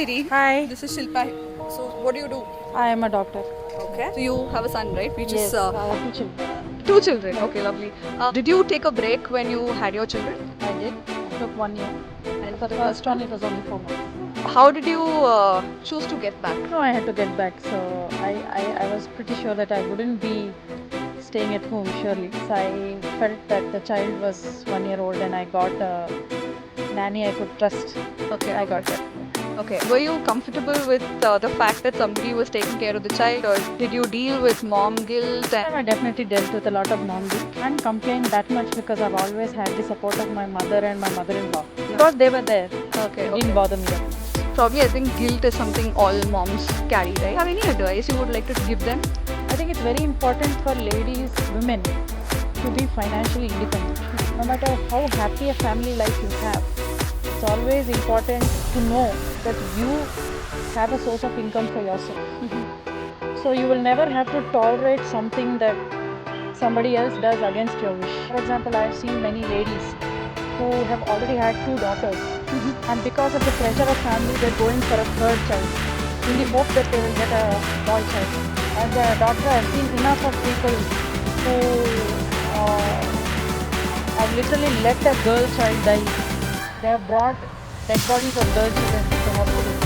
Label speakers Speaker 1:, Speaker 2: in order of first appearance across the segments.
Speaker 1: Tiri.
Speaker 2: Hi,
Speaker 1: This is Shilpa. So, what do you do?
Speaker 2: I am a doctor.
Speaker 1: Okay. So, you have a son, right? Which
Speaker 2: Yes,
Speaker 1: is
Speaker 2: I have two children.
Speaker 1: two children. Okay, lovely. Did you take a break when you had your children?
Speaker 2: I did. I took 1 year.
Speaker 1: And
Speaker 2: The first one, it was only 4 months.
Speaker 1: how did you choose to get back?
Speaker 2: No, I had to get back. So I was pretty sure that I wouldn't be staying at home, surely. So I felt that the child was 1 year old and I got a nanny I could trust.
Speaker 1: Okay.
Speaker 2: I got that.
Speaker 1: Okay. Were you comfortable with the fact that somebody was taking care of the child, or did you deal with mom guilt? And
Speaker 2: I definitely dealt with a lot of mom guilt and complained that much because I've always had the support of my mother and my mother-in-law. Because they were there,
Speaker 1: okay.
Speaker 2: it didn't bother me that much.
Speaker 1: Probably, I think guilt is something all moms carry, right? Have any advice you would like to give them?
Speaker 2: I think it's very important for ladies, women, to be financially independent. No matter how happy a family life you have, it's always important to know that you have a source of income for yourself. So you will never have to tolerate something that somebody else does against your wish. For example, I have seen many ladies who have already had two daughters, and because of the pressure of family, they're going for a third child in the hope that they will get a boy child. As a doctor, I've seen enough of people who have literally let a girl child die. They have brought dead bodies of girl children to hospital.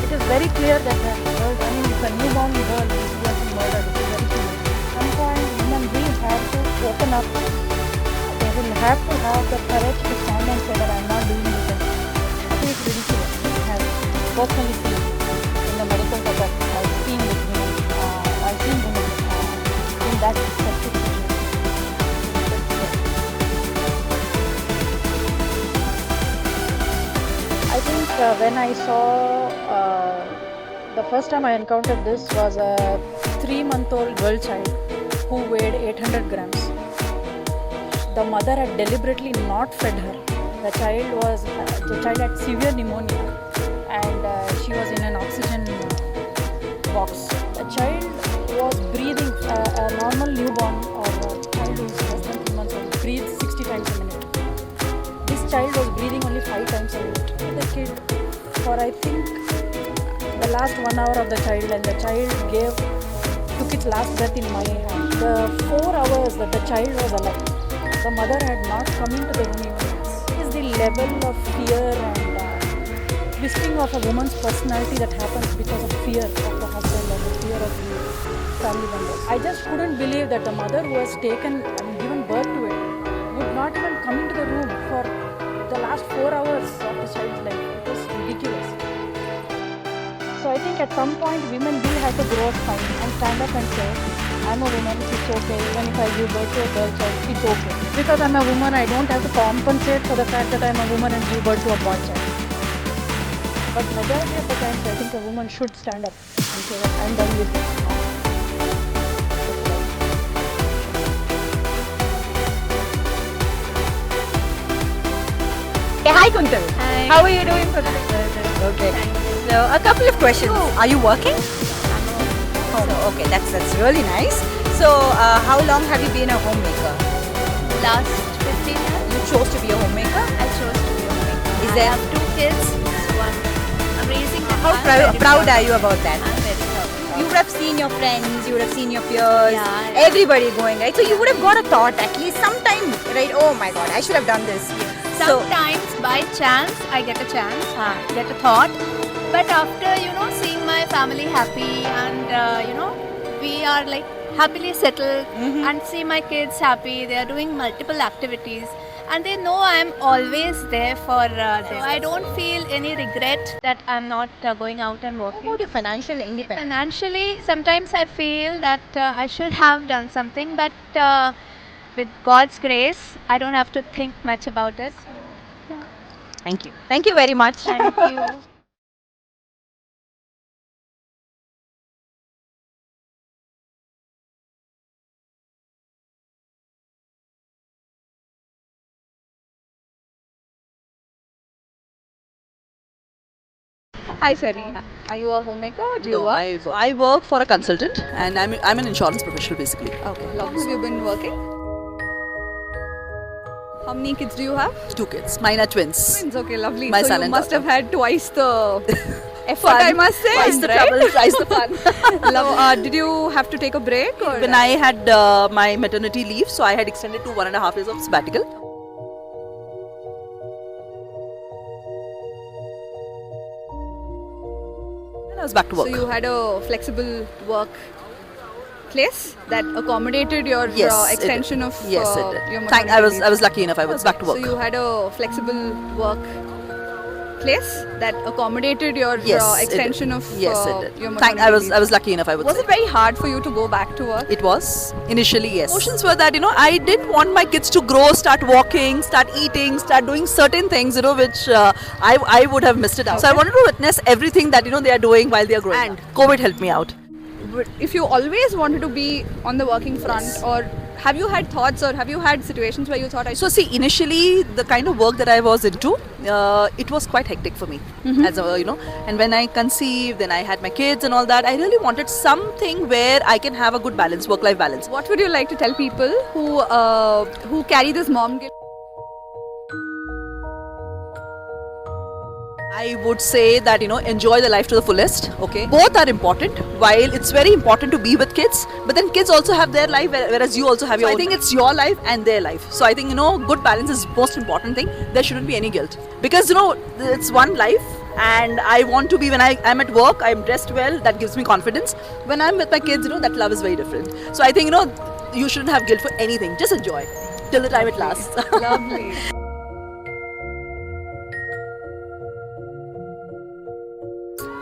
Speaker 2: It is very clear that the girl, I mean, it's a newborn girl who has been murdered. It is very clear. At some point, women will have to open up. They will have to have the courage to stand and say that I'm not doing this anymore. I think it's ridiculous. I have personally seen in the medical setup, I've seen with women, I've seen women in that specific situation. I think when I saw the first time I encountered this was a 3-month-old girl child who weighed 800 grams. The mother had deliberately not fed her. The child had severe pneumonia and she was in an oxygen box. The child was breathing, a normal newborn or a child who is less than 3 months old breathes 60 times a minute. This child was breathing only 5 times a minute. The kid, for I think the last 1 hour of the child, and the child took its last breath in my hand. The 4 hours that the child was alive, the mother had not come into the room even once. Is the level of fear and twisting of a woman's personality that happens because of fear of the husband or the fear of the family members. I just couldn't believe that the mother who has given birth to it would not even come into the room for the last 4 hours of the child's life. It was ridiculous. So I think at some point women will have to grow a spine and stand up and say, I'm a woman, it's okay. Even if I give birth to a girl child, it's okay. Because I'm a woman, I don't have to compensate for the fact that I'm a woman and give birth to a boy child. But majority of the times I think a woman should stand up and say that I'm done with this now.
Speaker 3: Hey, hi Kuntal.
Speaker 4: Hi.
Speaker 3: How are you doing today? Okay. So a couple of questions. Are you working? Oh, no. Okay, that's really nice. So how long have you been a homemaker?
Speaker 4: Last 15 years,
Speaker 3: You chose to be a homemaker.
Speaker 4: I chose to be a homemaker.
Speaker 3: Is
Speaker 4: I
Speaker 3: there-
Speaker 4: have 2 kids, so I'm raising them.
Speaker 3: How
Speaker 4: I'm very
Speaker 3: proud are you about that?
Speaker 4: I'm very proud.
Speaker 3: You would have seen your friends, you would have seen your peers,
Speaker 4: Yeah.
Speaker 3: everybody going, right? So you would have got a thought at least sometime, right? Oh my God, I should have done this. So
Speaker 4: Sometimes by chance, I get a chance, get a thought. But after, seeing my family happy and, we are like happily settled and see my kids happy, they are doing multiple activities. And they know I'm always there for them. So I don't feel any regret that I'm not going out and
Speaker 3: how
Speaker 4: working.
Speaker 3: about your financial independence?
Speaker 4: Financially, sometimes I feel that I should have done something, but with God's grace, I don't have to think much about it.
Speaker 3: Thank you. Thank you very much.
Speaker 4: Thank you.
Speaker 1: Hi, Sari. Are you a homemaker or do you
Speaker 5: No,
Speaker 1: work?
Speaker 5: I work for a consultant and I'm an insurance professional basically.
Speaker 1: Okay. How long have you been working? How many kids do you have?
Speaker 5: 2 kids. Mine are twins.
Speaker 1: Twins. Okay, lovely.
Speaker 5: My
Speaker 1: so
Speaker 5: son
Speaker 1: you
Speaker 5: and
Speaker 1: must
Speaker 5: daughter.
Speaker 1: have had twice the effort, I must say.
Speaker 5: Twice the
Speaker 1: right?
Speaker 5: trouble, twice the fun.
Speaker 1: Love. Did you have to take a break? Or?
Speaker 5: When I had my maternity leave, so I had extended to 1.5 years of sabbatical. And I was back to work.
Speaker 1: So you had a flexible work place that accommodated your
Speaker 5: Yes, it
Speaker 1: extension
Speaker 5: did.
Speaker 1: of
Speaker 5: Yes, it
Speaker 1: your
Speaker 5: did.
Speaker 1: maternity
Speaker 5: I
Speaker 1: leave.
Speaker 5: was lucky enough. I was back to work.
Speaker 1: So you had a flexible work place that accommodated your
Speaker 5: Yes, it did.
Speaker 1: extension of
Speaker 5: Yes, it did.
Speaker 1: your maternity leave.
Speaker 5: I was lucky enough. I would
Speaker 1: Was
Speaker 5: say.
Speaker 1: it very hard for you to go back to work?
Speaker 5: It was initially, yes. Emotions were that I did want my kids to grow, start walking, start eating, start doing certain things which I would have missed it out. So I wanted to witness everything that they are doing while they are growing. And COVID helped me out.
Speaker 1: But if you always wanted to be on the working front,
Speaker 5: Yes.
Speaker 1: or have you had thoughts, or have you had situations where you thought,
Speaker 5: So see, initially the kind of work that I was into, it was quite hectic for me, as a And when I conceived, then I had my kids and all that. I really wanted something where I can have a good balance, work-life balance.
Speaker 1: what would you like to tell people who carry this mom guilt?
Speaker 5: I would say that enjoy the life to the fullest. Okay, both are important. While it's very important to be with kids, but then kids also have their life, whereas you also have your. I think it's your life and their life. So I think good balance is most important thing. There shouldn't be any guilt because it's one life, and I want to be when I'm at work. I'm dressed well. That gives me confidence. When I'm with my kids, that love is very different. So I think you shouldn't have guilt for anything. Just enjoy till the time it lasts.
Speaker 1: Lovely.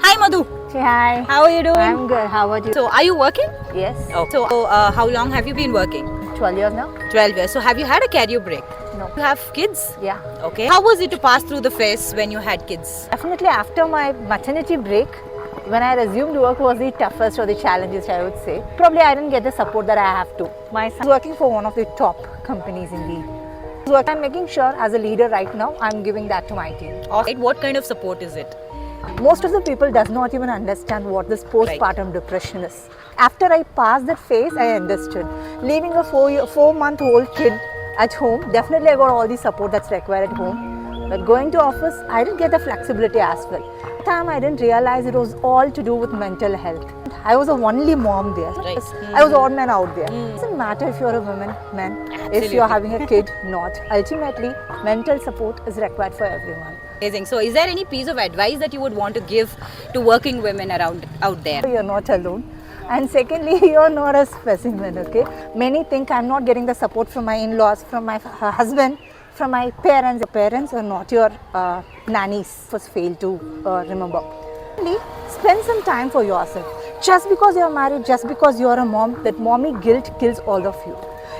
Speaker 3: Hi Madhu.
Speaker 6: Hi.
Speaker 3: How are you doing?
Speaker 6: I'm good. How are you?
Speaker 3: So are you working?
Speaker 6: Yes.
Speaker 3: So how long have you been working?
Speaker 6: 12 years now?
Speaker 3: 12 years. So have you had a career break?
Speaker 6: No.
Speaker 3: You have kids?
Speaker 6: Yeah.
Speaker 3: Okay. How was it to pass through the phase when you had kids?
Speaker 6: Definitely after my maternity break, when I resumed work was the toughest or the challengest, I would say. Probably I didn't get the support that I have to. My son is working for one of the top companies in the work. I'm making sure as a leader right now, I'm giving that to my team.
Speaker 3: Right. What kind of support is it?
Speaker 6: Most of the people does not even understand what this postpartum depression is. After I passed that phase, I understood. Leaving a 4-month-old kid at home, definitely I got all the support that's required at home. But going to office, I didn't get the flexibility as well. At the time, I didn't realize it was all to do with mental health. I was the only mom there.
Speaker 3: Right.
Speaker 6: I was the odd man out there. It doesn't matter if you're a woman, man, if you're having a kid, not. Ultimately, mental support is required for everyone.
Speaker 3: Amazing. So is there any piece of advice that you would want to give to working women out there?
Speaker 6: You're not alone. And secondly, you're not a specimen, okay? Many think I'm not getting the support from my in-laws, from my husband, from my parents. Your parents are not your nannies. First fail to remember. Spend some time for yourself. Just because you're married, just because you're a mom, that mommy guilt kills all of you.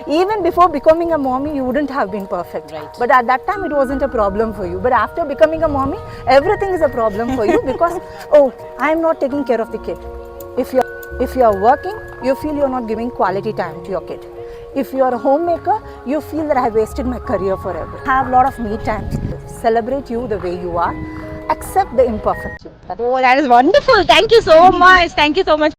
Speaker 6: Even before becoming a mommy, you wouldn't have been perfect.
Speaker 3: Right.
Speaker 6: But at that time, it wasn't a problem for you. But after becoming a mommy, everything is a problem for you because, oh, I'm not taking care of the kid. If you're working, you feel you're not giving quality time to your kid. If you're a homemaker, you feel that I wasted my career forever. Have a lot of me time. Celebrate you the way you are. Accept the imperfection.
Speaker 7: Oh, that is wonderful. Thank you so much. Thank you so much.